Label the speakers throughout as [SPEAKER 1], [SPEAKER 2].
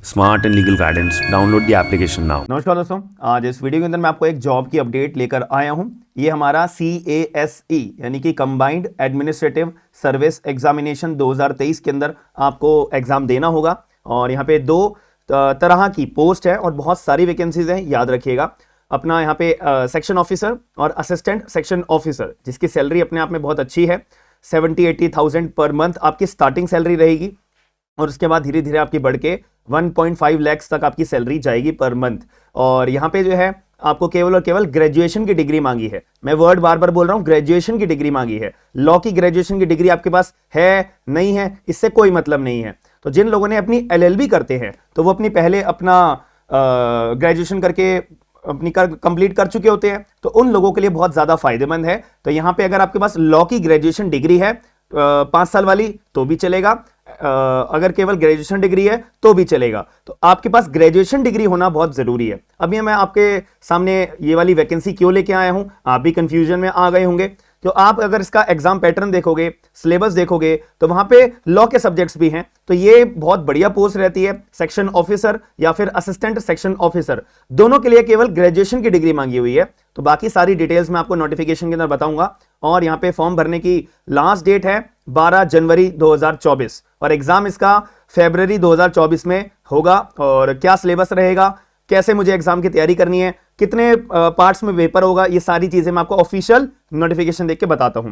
[SPEAKER 1] Smart and legal guidance. Download the application now.
[SPEAKER 2] नमस्कार दोस्तों, आज इस वीडियो के अंदर मैं आपको एक जॉब की अपडेट लेकर आया हूं। ये हमारा CASE यानी कि कंबाइंड एडमिनिस्ट्रेटिव सर्विस एग्जामिनेशन 2023 के अंदर आपको एग्जाम देना होगा और यहाँ पे दो तरह की पोस्ट है और बहुत सारी वैकेंसीज हैं, याद रखिएगा। अपना यहाँ पे सेक्शन ऑफिसर और असिस्टेंट सेक्शन ऑफिसर, जिसकी सैलरी अपने आप में बहुत अच्छी है। 70-80,000 पर मंथ आपकी स्टार्टिंग सैलरी रहेगी और उसके बाद धीरे धीरे आपकी बढ़ के 1.5 लाख तक आपकी सैलरी जाएगी पर मंथ। और यहाँ पे जो है आपको केवल और केवल ग्रेजुएशन की डिग्री मांगी है। मैं वर्ड बार बार बोल रहा हूँ, ग्रेजुएशन की डिग्री मांगी है। लॉ की ग्रेजुएशन की डिग्री आपके पास है नहीं है इससे कोई मतलब नहीं है। तो जिन लोगों ने अपनी LLB करते हैं तो वो अपनी पहले अपना ग्रेजुएशन करके अपनी कंप्लीट कर चुके होते हैं, तो उन लोगों के लिए बहुत ज्यादा फायदेमंद है। तो यहाँ पे अगर आपके पास लॉ की ग्रेजुएशन डिग्री है 5 साल वाली तो भी चलेगा, अगर केवल ग्रेजुएशन डिग्री है तो भी चलेगा। तो आपके पास ग्रेजुएशन डिग्री होना बहुत जरूरी है। अभी मैं आपके सामने ये वाली वैकेंसी क्यों लेके आया हूं, आप भी कंफ्यूजन में आ गए होंगे। तो आप अगर इसका एग्जाम पैटर्न देखोगे, सिलेबस देखोगे, तो वहां पे लॉ के सब्जेक्ट्स भी हैं। तो ये बहुत बढ़िया पोस्ट रहती है। सेक्शन ऑफिसर या फिर असिस्टेंट सेक्शन ऑफिसर, दोनों के लिए केवल ग्रेजुएशन की डिग्री मांगी हुई है। तो बाकी सारी डिटेल्स मैं आपको नोटिफिकेशन के अंदर बताऊंगा। और यहाँ पे फॉर्म भरने की लास्ट डेट है 12 जनवरी 2024 और एग्जाम इसका फरवरी 2024 में होगा। और क्या सिलेबस रहेगा, कैसे मुझे एग्जाम की तैयारी करनी है, कितने पार्ट्स में पेपर होगा, ये सारी चीजें मैं आपको ऑफिशियल नोटिफिकेशन देख के बताता हूं।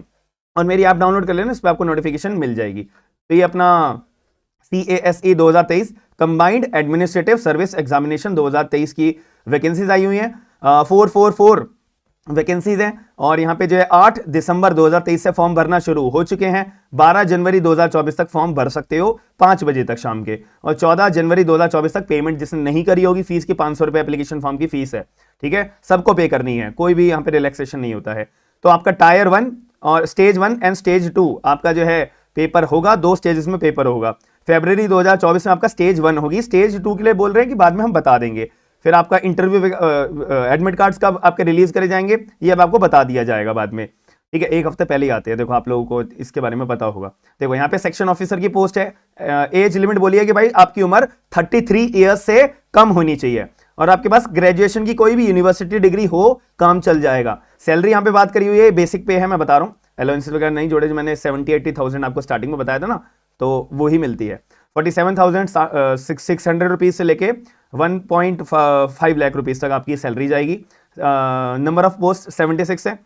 [SPEAKER 2] और मेरी ऐप डाउनलोड कर लेना, इस पर आपको नोटिफिकेशन मिल जाएगी। तो ये अपना CASE 2023 combined administrative service examination 2023 की वैकेंसीज आई हुई हैं। 444 वैकेंसीज हैं और यहाँ पे जो है 8 दिसंबर 2023 से फॉर्म भरना शुरू हो चुके हैं। 12 जनवरी 2024 तक फॉर्म भर सकते हो 5 बजे तक शाम के। और 14 जनवरी 2024 तक पेमेंट जिसने नहीं करी होगी फीस की, 500 रुपए एप्लीकेशन फॉर्म की फीस है, ठीक है, सबको पे करनी है, कोई भी यहाँ पे रिलैक्सेशन नहीं होता है। तो आपका टायर 1 और स्टेज 1 एंड स्टेज 2 आपका जो है पेपर होगा, 2 स्टेजेस में पेपर होगा। फरवरी 2024 में आपका स्टेज 1 होगी, स्टेज 2 के लिए बोल रहे हैं कि बाद में हम बता देंगे। फिर आपका इंटरव्यू एडमिट कार्ड्स कब आपके रिलीज करे जाएंगे ये अब आपको बता दिया जाएगा बाद में, ठीक है, 1 हफ्ते पहले ही आते हैं। देखो आप लोगों को इसके बारे में पता होगा। देखो यहाँ पे सेक्शन ऑफिसर की पोस्ट है। एज लिमिट बोलिए कि भाई आपकी उम्र 33 ईयर्स से कम होनी चाहिए और आपके पास ग्रेजुएशन की कोई भी यूनिवर्सिटी डिग्री हो, काम चल जाएगा। सैलरी यहाँ पे बात करी हुई है, बेसिक पे है, मैं बता रहा हूँ, अलाउंसेस वगैरह नहीं जोड़े। मैंने 70-80,000 आपको स्टार्टिंग में बताया था ना, तो वो ही मिलती है। 47,600 रुपीज से लेके 1.5 लाख रुपीज तक आपकी सैलरी जाएगी। नंबर ऑफ पोस्ट 76 है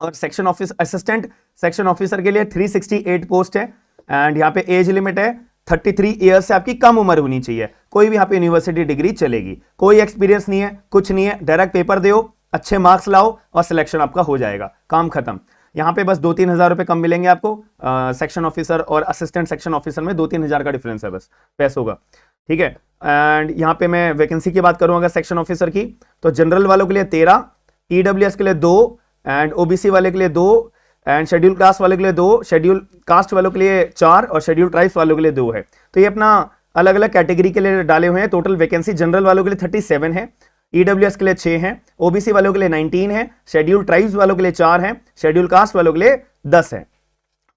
[SPEAKER 2] और section office assistant section officer के लिए 368 पोस्ट है। एंड यहाँ पे एज लिमिट है 33 ईयर्स से आपकी कम उम्र होनी चाहिए। कोई भी यहाँ पे यूनिवर्सिटी डिग्री चलेगी, कोई एक्सपीरियंस नहीं है, कुछ नहीं है, डायरेक्ट पेपर दो, अच्छे मार्क्स लाओ और सिलेक्शन आपका हो जाएगा, काम खत्म। यहाँ पे बस 2-3 हज़ार रुपए कम मिलेंगे आपको। सेक्शन ऑफिसर और असिस्टेंट सेक्शन ऑफिसर में 2-3 हज़ार का डिफरेंस है बस पैसों का, ठीक है। एंड यहाँ पे मैं वैकेंसी की बात करूँ अगर सेक्शन ऑफिसर की, तो जनरल वालों के लिए 13, EWS के लिए 2 एंड OBC वाले के लिए 2 एंड शेड्यूल कास्ट वाले के लिए 2, शेड्यूल कास्ट वालों के लिए 4 और शेड्यूल ट्राइब्स वालों के लिए 2 है। तो ये अपना अलग अलग कैटेगरी के लिए डाले हुए हैं। टोटल वैकेंसी जनरल वालों के लिए 37 है, EWS के लिए 6 हैं, OBC वालों के लिए 19 है, शेड्यूल ट्राइब्स वालों के लिए 4 हैं, शेड्यूल कास्ट वालों के लिए 10 है,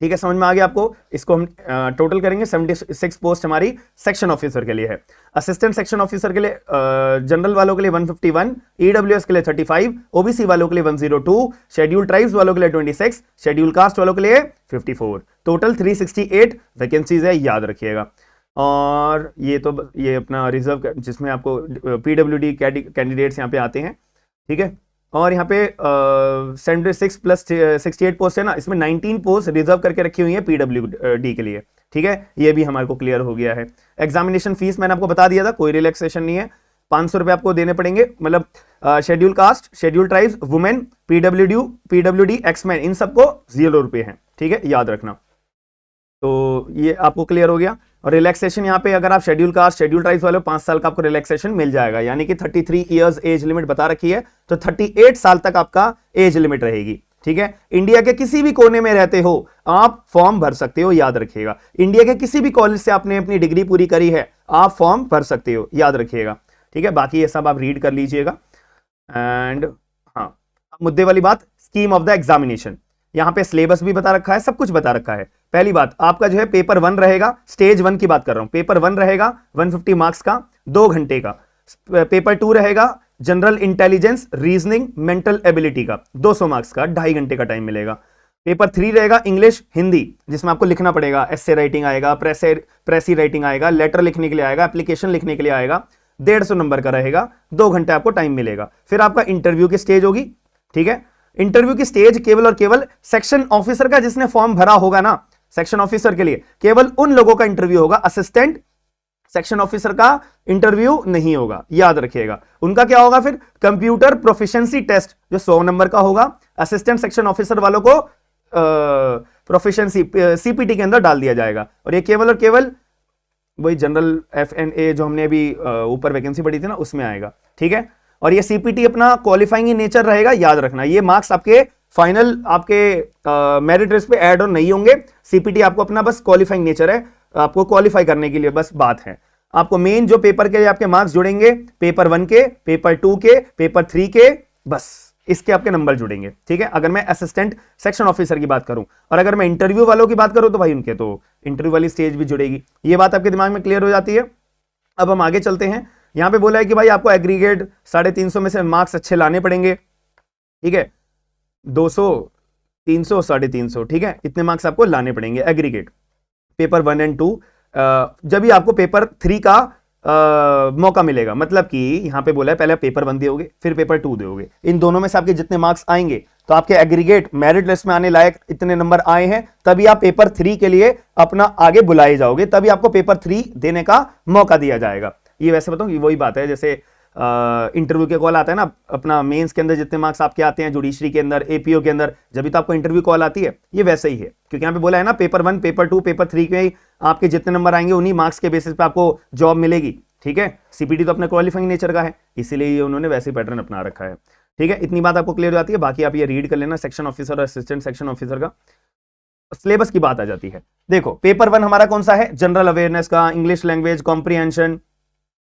[SPEAKER 2] ठीक है। समझ में आ गया आपको। इसको हम टोटल करेंगे। 76 पोस्ट हमारी सेक्शन ऑफिसर के लिए है। असिस्टेंट सेक्शन ऑफिसर के लिए जनरल वालों के लिए 151, EWS के लिए 35, OBC वालों के लिए 102, शेड्यूल ट्राइब्स वालों के लिए 26, शेड्यूल कास्ट वालों के लिए 54। टोटल 368 वैकेंसीज है, याद रखिएगा। और ये अपना रिजर्व जिसमें आपको PWD कैंडिडेट्स यहाँ पे आते हैं, ठीक है। और यहाँ पे 76 प्लस 68 पोस्ट है ना, इसमें 19 पोस्ट रिजर्व करके रखी हुई है PWD के लिए, ठीक है। ये भी हमारे को क्लियर हो गया है। एग्जामिनेशन फीस मैंने आपको बता दिया था, कोई रिलैक्सेशन नहीं है, 500 रुपए आपको देने पड़ेंगे। मतलब schedule caste, schedule tribes, women, PWD exman, इन सबको 0 रुपए हैं, ठीक है, याद रखना। तो ये आपको क्लियर हो गया। और रिलैक्सेशन यहाँ पे अगर आप शेड्यूल कास्ट, शेड्यूल ट्राइब्स वाले 5 साल का आपको रिलैक्सेशन मिल जाएगा, यानी कि 33 इयर्स एज लिमिट बता रखी है, तो 38 साल तक आपका एज लिमिट रहेगी, ठीक है। इंडिया के किसी भी कोने में रहते हो आप फॉर्म भर सकते हो, याद रखिएगा। इंडिया के किसी भी कॉलेज से आपने अपनी डिग्री पूरी करी है, आप फॉर्म भर सकते हो, याद रखिएगा, ठीक है। बाकी ये सब आप रीड कर लीजिएगा। एंड हाँ, मुद्दे वाली बात, स्कीम ऑफ द एग्जामिनेशन, यहाँ पे सिलेबस भी बता रखा है, सब कुछ बता रखा है। पहली बात, आपका जो है पेपर 1 रहेगा, स्टेज 1 की बात कर रहा हूं, पेपर 1 रहेगा 150 मार्क्स का 2 घंटे का। पेपर 2 रहेगा general intelligence, reasoning, mental ability का 200 मार्क्स का 2.5 घंटे का टाइम मिलेगा। पेपर 3 रहेगा इंग्लिश हिंदी, जिसमें आपको लिखना पड़ेगा, एस्से राइटिंग आएगा, प्रेसी राइटिंग आएगा, लेटर लिखने के लिए आएगा, एप्लीकेशन लिखने के लिए आएगा, 150 नंबर का रहेगा, 2 घंटे आपको टाइम मिलेगा। फिर आपका इंटरव्यू की स्टेज होगी, ठीक है। इंटरव्यू की स्टेज केवल और केवल सेक्शन ऑफिसर का, जिसने फॉर्म भरा होगा ना, सेक्शन ऑफिसर के लिए केवल उन लोगों का इंटरव्यू होगा, असिस्टेंट सेक्शन ऑफिसर का इंटरव्यू नहीं होगा, याद रखिएगा। उनका क्या होगा फिर, कंप्यूटर प्रोफिशिएंसी टेस्ट जो 100 नंबर का होगा, असिस्टेंट सेक्शन ऑफिसर वालों को प्रोफिशिएंसी सीपीटी के अंदर डाल दिया जाएगा। और ये केवल और केवल वही जनरल FNA जो हमने अभी ऊपर वैकेंसी पढ़ी थी ना, उसमें आएगा, ठीक है। और ये सीपीटी अपना क्वालिफाइंग इन नेचर रहेगा, याद रखना। ये मार्क्स आपके फाइनल आपके मेरिट लिस्ट पे ऐड और नहीं होंगे। सीपीटी आपको अपना बस क्वालिफाइंग नेचर है, आपको क्वालिफाई करने के लिए बस बात है। आपको मेन जो पेपर के लिए आपके मार्क्स जुड़ेंगे, पेपर 1 के, पेपर 2 के, पेपर 3 के, बस इसके आपके नंबर जुड़ेंगे, ठीक है। अगर मैं असिस्टेंट सेक्शन ऑफिसर की बात करूं, और अगर मैं इंटरव्यू वालों की बात करूं, तो भाई उनके तो इंटरव्यू वाली स्टेज भी जुड़ेगी। ये बात आपके दिमाग में क्लियर हो जाती है। अब हम आगे चलते हैं। यहां पे बोला है कि भाई आपको एग्रीगेट 350 में से मार्क्स अच्छे लाने पड़ेंगे, ठीक है। 200, 300, 350, ठीक है, इतने मार्क्स आपको लाने पड़ेंगे एग्रीगेट पेपर 1 एंड 2। जब भी आपको पेपर 3 का मौका मिलेगा, मतलब कि यहां पे बोला है पहले पेपर 1 दोगे, फिर पेपर 2 दोगे, इन दोनों में से आपके जितने मार्क्स आएंगे, तो आपके एग्रीगेट मेरिट लिस्ट में आने लायक इतने नंबर आए हैं, तभी आप पेपर 3 के लिए अपना आगे बुलाए जाओगे, तभी आपको पेपर 3 देने का मौका दिया जाएगा। ये वैसे बताऊं कि वही बात है, जैसे इंटरव्यू के कॉल आता है ना, अपना मेंस के अंदर जितने मार्क्स आपके आते हैं, जुडिशरी के अंदर, एपीओ के अंदर, जब भी तो आपको इंटरव्यू कॉल आती है, ये वैसे ही है। क्योंकि यहाँ पे बोला है ना, पेपर 1, पेपर 2, पेपर 3 के आपके जितने नंबर आएंगे, उन्हीं मार्क्स के बेसिस पे आपको जॉब मिलेगी, ठीक है। सीपीटी तो अपने क्वालिफाइंग नेचर का है, इसीलिए ये उन्होंने वैसे पैटर्न अपना रखा है, ठीक है। इतनी बात आपको क्लियर हो जाती है। बाकी आप ये रीड कर लेना, सेक्शन ऑफिसर और असिस्टेंट सेक्शन ऑफिसर का सिलेबस की बात आ जाती है। देखो पेपर 1 हमारा कौन सा है, जनरल अवेयरनेस का, इंग्लिश लैंग्वेज कॉम्प्रिहेंशन,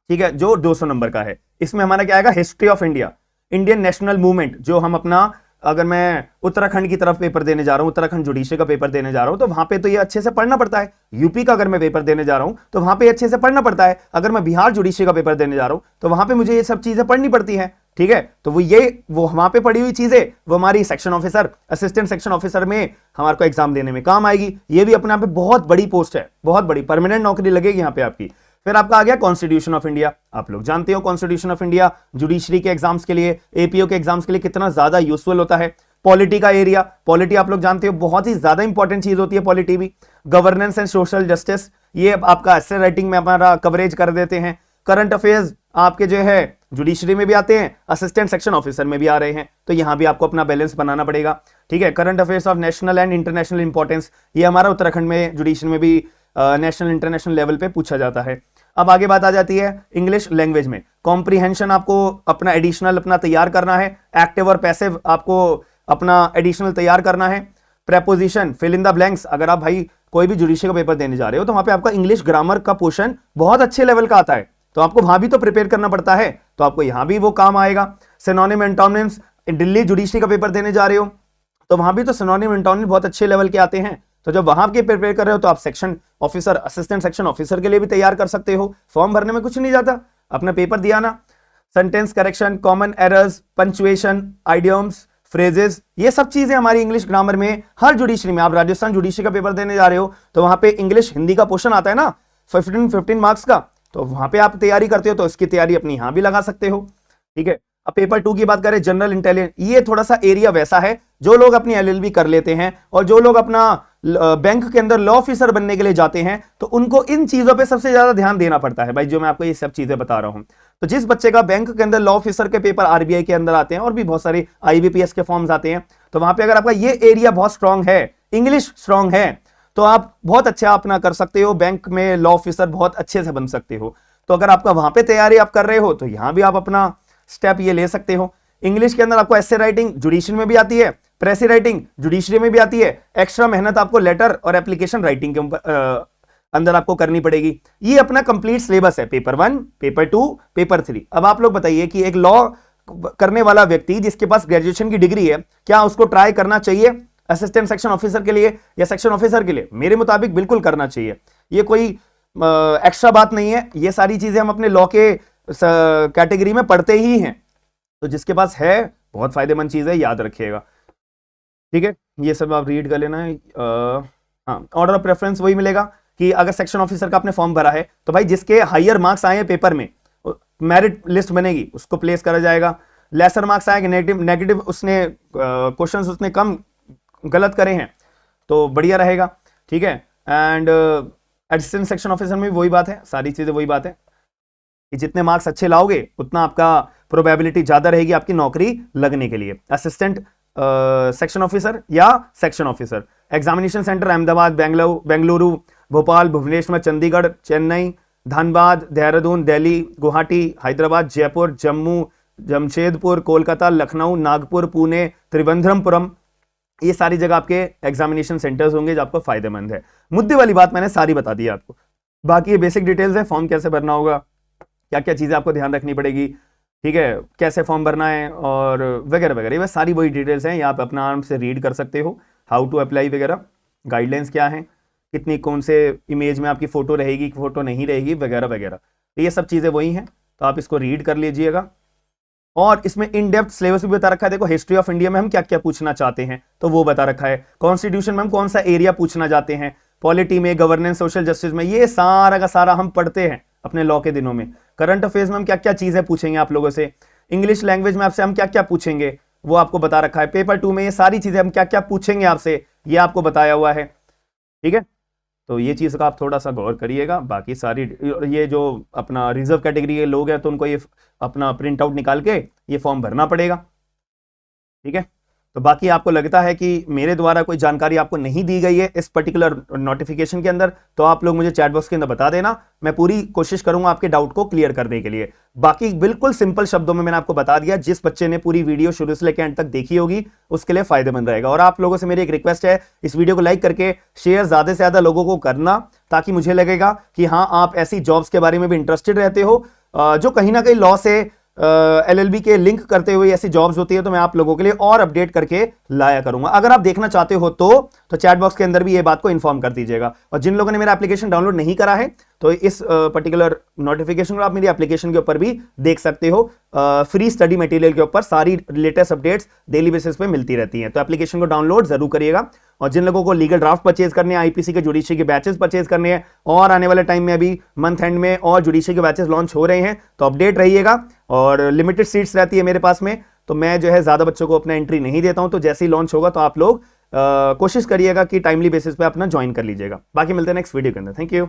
[SPEAKER 2] ठीक है, जो 200 नंबर का है। इसमें हमारा क्या आएगा, history of India, Indian national movement, जो हम अपना, अगर मैं उत्तराखंड की तरफ पेपर देने जा रहा हूं, उत्तराखंड जुडिशरी का पेपर देने जा रहा हूं, तो वहां पे तो ये अच्छे से पढ़ना पड़ता है। यूपी का अगर मैं पेपर देने जा रहा हूं, तो वहां पे अच्छे से पढ़ना पड़ता है। अगर मैं बिहार जुडिशरी का पेपर देने जा रहा हूं, तो वहां पे मुझे ये सब चीजें पढ़नी पड़ती हैं, ठीक है। तो वो वहां पे पढ़ी हुई चीजें वो हमारी section officer, assistant section officer में हमारे को एग्जाम देने में काम आएगी। ये भी अपने आप में बहुत बड़ी पोस्ट है, बहुत बड़ी परमानेंट नौकरी लगेगी यहाँ पे आपकी। फिर आपका आ गया कॉन्स्टिट्यूशन ऑफ इंडिया। आप लोग जानते हो कॉन्स्टिट्यूशन ऑफ इंडिया जुडिशरी के एग्जाम्स के लिए, एपीओ के एग्जाम्स के लिए कितना ज्यादा यूजफुल होता है। पॉलिटी का एरिया, पॉलिटी आप लोग जानते हो बहुत ही ज्यादा इंपॉर्टेंट चीज होती है पॉलिटी भी। गवर्नेंस एंड सोशल जस्टिस, ये आपका एसे राइटिंग में हमारा कवरेज कर देते हैं। करंट अफेयर्स आपके जो है जुडिशरी में भी आते हैं, असिस्टेंट सेक्शन ऑफिसर में भी आ रहे हैं, तो यहां भी आपको अपना बैलेंस बनाना पड़ेगा, ठीक है। Current affairs of national and international importance, ये हमारा उत्तराखंड में जुडिशरी में भी नेशनल इंटरनेशनल लेवल पे पूछा जाता है। अब आगे बात आ जाती है इंग्लिश लैंग्वेज में। कॉम्प्रिहेंशन आपको अपना एडिशनल अपना तैयार करना है, एक्टिव और पैसिव आपको अपना एडिशनल तैयार करना है। Preposition, fill in the blanks, अगर आप भाई कोई भी जुडिशरी का पेपर देने जा रहे हो, तो वहां पे आपका इंग्लिश ग्रामर का पोर्शन बहुत अच्छे लेवल का आता है, तो आपको वहां भी तो प्रिपेयर करना पड़ता है, तो आपको यहां भी वो काम आएगा। सिनोनिम एंटोनिम्स, दिल्ली जुडिशरी का पेपर देने जा रहे हो, तो वहां भी तो सिनोनिम एंटोनिम बहुत अच्छे लेवल के आते हैं, तो जब वहां के प्रिपेयर कर रहे हो, तो आप section officer, assistant section officer के लिए भी तैयार कर सकते हो। फॉर्म भरने में कुछ नहीं जाता, अपना पेपर दिया ना। Sentence correction, common errors, punctuation, idioms, phrases, ये सब चीजें हमारी इंग्लिश ग्रामर में हर जुडिशरी में। आप राजस्थान जुडिशरी का पेपर देने जा रहे हो, तो वहां पे इंग्लिश हिंदी का पोर्शन आता है ना 15 मार्क्स का, तो वहां पे आप तैयारी करते हो, तो इसकी तैयारी अपनी यहां भी लगा सकते हो, ठीक है। अब पेपर 2 की बात करें, जनरल इंटेलिजेंस, ये थोड़ा सा एरिया वैसा है, जो लोग अपनी एलएलबी कर लेते हैं और जो लोग अपना बैंक के अंदर लॉ ऑफिसर बनने के लिए जाते हैं, तो उनको इन चीजों पे सबसे ज्यादा ध्यान देना पड़ता है भाई, जो मैं आपको ये सब चीजें बता रहा हूं। तो जिस बच्चे का बैंक के अंदर लॉ ऑफिसर के पेपर आरबीआई के अंदर आते हैं, और भी बहुत सारे आईबीपीएस के फॉर्म्स आते हैं, तो वहां पे अगर आपका ये एरिया बहुत स्ट्रांग है, इंग्लिश स्ट्रांग है, तो आप बहुत अच्छा अपना कर सकते हो, बैंक में लॉ ऑफिसर बहुत अच्छे से बन सकते हो। तो अगर आपका वहां पे तैयारी आप कर रहे हो, तो यहां भी आप अपना स्टेप ये ले सकते हो। इंग्लिश के अंदर आपको एसे राइटिंग जुडिशरी में भी आती है, प्रेसी राइटिंग जुडिशरी में भी आती है। एक्स्ट्रा मेहनत आपको लेटर और एप्लीकेशन राइटिंग के अंदर आपको करनी पड़ेगी। ये अपना कंप्लीट सिलेबस है, पेपर 1, पेपर 2, पेपर 3। अब आप लोग बताइए कि एक लॉ करने वाला व्यक्ति जिसके पास ग्रेजुएशन की डिग्री है, क्या उसको ट्राई करना चाहिए असिस्टेंट सेक्शन ऑफिसर के लिए या सेक्शन ऑफिसर के लिए मेरे मुताबिक बिल्कुल करना चाहिए। ये कोई एक्स्ट्रा बात नहीं है, ये सारी चीजें हम अपने लॉ के कैटेगरी में पढ़ते ही हैं, तो जिसके पास है बहुत फायदेमंद चीज है, याद रखिएगा। ठीक है, ये सब आप रीड कर लेना है। हाँ, ऑर्डर ऑफ प्रेफरेंस वही मिलेगा कि अगर सेक्शन ऑफिसर का आपने फॉर्म भरा है तो भाई जिसके हायर मार्क्स आए हैं पेपर में, मेरिट लिस्ट बनेगी, उसको प्लेस करा जाएगा। लेसर मार्क्स आएंगे, नेगेटिव उसने क्वेश्चंस उसने कम गलत करे हैं तो बढ़िया रहेगा। ठीक है, एंड असिस्टेंट सेक्शन ऑफिसर में भी वही बात है, सारी चीजें वही बात है कि जितने मार्क्स अच्छे लाओगे उतना आपका प्रोबेबिलिटी ज्यादा रहेगी आपकी नौकरी लगने के लिए। असिस्टेंट सेक्शन ऑफिसर या section officer, examination centre Ahmedabad, Bengaluru, Bhopal, Bhubaneswar, Chandigarh, Chennai, Dhanbad, Dehradun, Delhi, Guwahati, Hyderabad, Jaipur, Jammu, Jamshedpur, Kolkata, Lucknow, Nagpur, Pune, Trivandrampuram, ये सारी जगह आपके एग्जामिनेशन सेंटर्स होंगे जो आपको फायदेमंद है। मुद्दे वाली बात मैंने सारी बता दी आपको, बाकी ये बेसिक डिटेल्स है, फॉर्म कैसे भरना होगा, क्या क्या चीजें आपको ध्यान रखनी पड़ेगी, ठीक है, कैसे फॉर्म भरना है और वगैरह वगैरह, ये बस सारी वही डिटेल्स हैं, यहाँ पे अपना आराम से रीड कर सकते हो। हाउ टू अप्लाई वगैरह, गाइडलाइंस क्या है, कितनी कौन से इमेज में आपकी फोटो रहेगी, फोटो नहीं रहेगी, वगैरह वगैरह, ये सब चीजें वही हैं, तो आप इसको रीड कर लीजिएगा। और इसमें इन डेप्थ सिलेबस भी बता रखा है। देखो, हिस्ट्री ऑफ इंडिया में हम क्या क्या पूछना चाहते हैं तो वो बता रखा है, कॉन्स्टिट्यूशन में हम कौन सा एरिया पूछना चाहते हैं, पॉलिटी में, गवर्नेंस, सोशल जस्टिस में, ये सारा का सारा हम पढ़ते हैं अपने लॉ के दिनों में। करंट अफेयर्स में हम क्या क्या चीजें पूछेंगे आप लोगों से, इंग्लिश लैंग्वेज में आपसे हम क्या क्या पूछेंगे वो आपको बता रखा है। पेपर 2 में ये सारी चीजें हम क्या क्या पूछेंगे आपसे ये आपको बताया हुआ है। ठीक है, तो ये चीज का आप थोड़ा सा गौर करिएगा। बाकी सारी ये जो अपना रिजर्व कैटेगरी के लोग हैं तो उनको ये अपना प्रिंट आउट निकाल के ये फॉर्म भरना पड़ेगा। ठीक है, तो बाकी आपको लगता है कि मेरे द्वारा कोई जानकारी आपको नहीं दी गई है इस पर्टिकुलर नोटिफिकेशन के अंदर, तो आप लोग मुझे चैट बॉक्स के अंदर बता देना, मैं पूरी कोशिश करूंगा आपके डाउट को क्लियर करने के लिए। बाकी बिल्कुल सिंपल शब्दों में मैंने आपको बता दिया, जिस बच्चे ने पूरी वीडियो शुरू से लेकर एंड तक देखी होगी उसके लिए फायदेमंद रहेगा। और आप लोगों से मेरी एक रिक्वेस्ट है, इस वीडियो को लाइक करके शेयर ज्यादा से ज्यादा लोगों को करना, ताकि मुझे लगेगा कि हाँ आप ऐसी जॉब्स के बारे में भी इंटरेस्टेड रहते हो जो कहीं ना कहीं लॉ से LLB के लिंक करते हुए ऐसी जॉब्स होती है, तो मैं आप लोगों के लिए और अपडेट करके लाया करूंगा। अगर आप देखना चाहते हो तो चैट बॉक्स के अंदर भी ये बात को इन्फॉर्म कर दीजिएगा। और जिन लोगों ने मेरा एप्लीकेशन डाउनलोड नहीं करा है तो इस पर्टिकुलर नोटिफिकेशन को आप मेरी एप्लीकेशन के ऊपर भी देख सकते हो। फ्री स्टडी मटेरियल के ऊपर सारी लेटेस्ट अपडेट्स डेली बेसिस पे मिलती रहती हैं, तो एप्लीकेशन को डाउनलोड जरूर करिएगा। और जिन लोगों को लीगल ड्राफ्ट परचेज करने हैं, IPC के जुडिशरी के बैचेस परचेज करने हैं, और आने वाले टाइम में अभी मंथ एंड में और जुडिशरी के बैचेस लॉन्च हो रहे हैं, तो अपडेट रहिएगा। और लिमिटेड सीट्स रहती है मेरे पास में, तो मैं जो है ज्यादा बच्चों को अपना एंट्री नहीं देता हूं, तो जैसे ही लॉन्च होगा तो आप लोग कोशिश करिएगा कि टाइमली बेसिस पे अपना ज्वाइन कर लीजिएगा। बाकी मिलते हैं नेक्स्ट वीडियो के अंदर। Thank you.